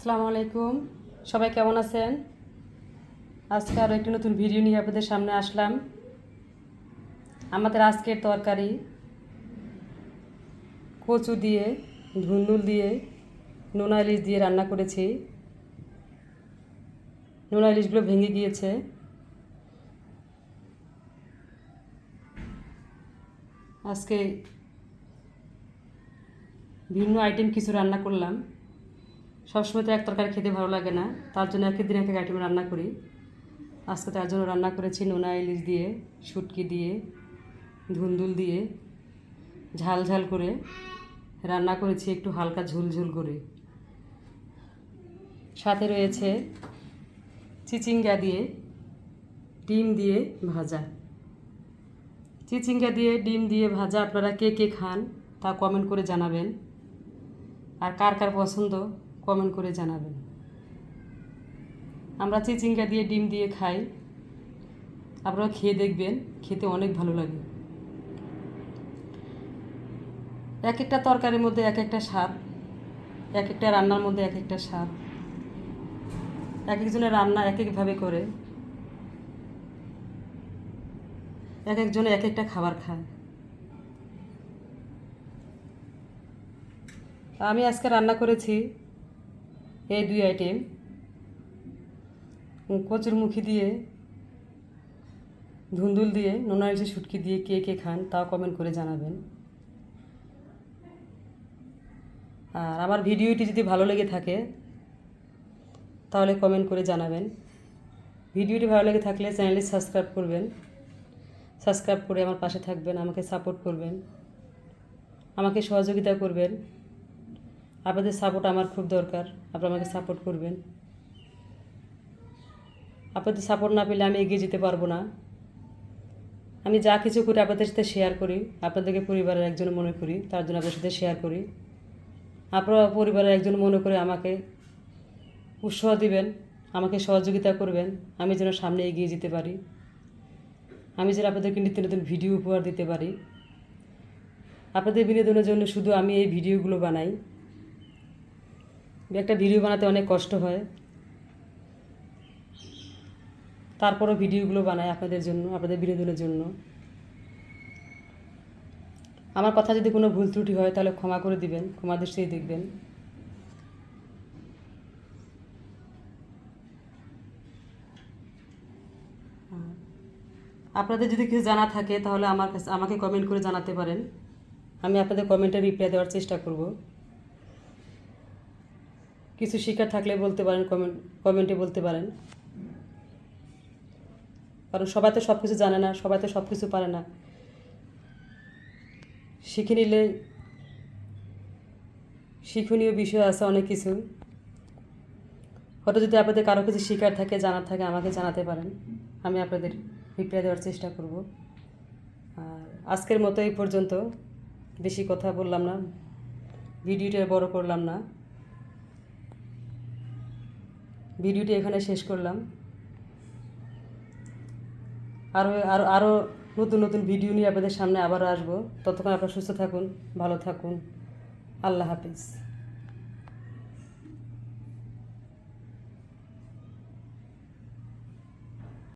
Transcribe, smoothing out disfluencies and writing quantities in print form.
আসসালামু আলাইকুম, সবাই কেমন আছেন? আজকে আরও একটি নতুন ভিডিও নিয়ে আপনাদের সামনে আসলাম। আমাদের আজকের তরকারি কচু দিয়ে, ধুন্দুল দিয়ে, নোনা ইলিশ দিয়ে রান্না করেছি। নোনা ইলিশগুলো ভেঙে গিয়েছে। আজকে ভিন্ন আইটেম কিছু রান্না করলাম। সবসময় তো এক তরকারি খেতে ভালো লাগে না, তার জন্য এক দিন এক আইটেম রান্না করি। আজকে তার জন্য রান্না করেছি নোনা ইলিশ দিয়ে, শুটকি দিয়ে, ধুন্দুল দিয়ে ঝাল ঝাল করে রান্না করেছি, একটু হালকা ঝোল করে। সাথে রয়েছে চিচিঙ্গা দিয়ে ডিম দিয়ে ভাজা। চিচিঙ্গা দিয়ে ডিম দিয়ে ভাজা আপনারা কে কে খান তা কমেন্ট করে জানাবেন, আর কার কার পছন্দ কমেন্ট করে জানাবেন। আমরা চিচিঙ্গা দিয়ে ডিম দিয়ে খাই, আপনারা খেয়ে দেখবেন, খেতে অনেক ভালো লাগে। এক একটা তরকারির মধ্যে এক একটা স্বাদ, এক একটা রান্নার মধ্যে এক একটা স্বাদ। এক একজনের রান্না এক একভাবে করে, এক একজনে এক একটা খাবার খায়। আমি আজকে রান্না করেছি এই দুই আইটেম, কচুর মুখি দিয়ে, ধুন্দুল দিয়ে, নোনা ইলিশের শুটকি দিয়ে কে কে খান তাও কমেন্ট করে জানাবেন। আর আমার ভিডিওটি যদি ভালো লেগে থাকে তাহলে কমেন্ট করে জানাবেন। ভিডিওটি ভালো লেগে থাকলে চ্যানেলটি সাবস্ক্রাইব করবেন, সাবস্ক্রাইব করে আমার পাশে থাকবেন, আমাকে সাপোর্ট করবেন, আমাকে সহযোগিতা করবেন। আপনাদের সাপোর্ট আমার খুব দরকার, আপনারা আমাকে সাপোর্ট করবেন। আপনাদের সাপোর্ট না পেলে আমি এগিয়ে যেতে পারবো না। আমি যা কিছু করি আপনাদের সাথে শেয়ার করি, আপনাদেরকে পরিবারের একজন মনে করি, তার জন্য আপনাদের সাথে শেয়ার করি। আপনারা পরিবারের একজন মনে করে আমাকে উৎসাহ দিবেন, আমাকে সহযোগিতা করবেন, আমি যেন সামনে এগিয়ে যেতে পারি, আমি যেন আপনাদেরকে নিত্য নতুন ভিডিও উপহার দিতে পারি। আপনাদের বিনোদনের জন্য শুধু আমি এই ভিডিওগুলো বানাই। একটা ভিডিও বানাতে অনেক কষ্ট হয়, তারপরও ভিডিওগুলো বানাই আপনাদের জন্য, আপনাদের বিনোদনের জন্য। আমার কথা যদি কোনো ভুল ত্রুটি হয় তাহলে ক্ষমা করে দিবেন, ক্ষমা দৃষ্টিতে দেখবেন। আপনাদের যদি কিছু জানা থাকে তাহলে আমাকে কমেন্ট করে জানাতে পারেন, আমি আপনাদের কমেন্টে রিপ্লাই দেওয়ার চেষ্টা করব। কিছু শিকার থাকলে বলতে পারেন, কমেন্টে বলতে পারেন। কারণ সবাই তো সব কিছু জানে না, সবাই তো সব কিছু পারে না। শিখে নিলে শিক্ষণীয় বিষয় আছে অনেক কিছু। হয়তো যদি আপনাদের কারো কিছু শিকার থাকে, জানার থাকে, আমাকে জানাতে পারেন, আমি আপনাদের রিপ্লাই দেওয়ার চেষ্টা করব। আর আজকের মতো এই পর্যন্ত, বেশি কথা বললাম না, ভিডিওটা বড় করলাম না, ভিডিওটি এখানে শেষ করলাম। আরও আরও আরও নতুন নতুন ভিডিও নিয়ে আপনাদের সামনে আবারও আসবো। ততক্ষণ আপনারা সুস্থ থাকুন, ভালো থাকুন। আল্লাহ হাফিজ।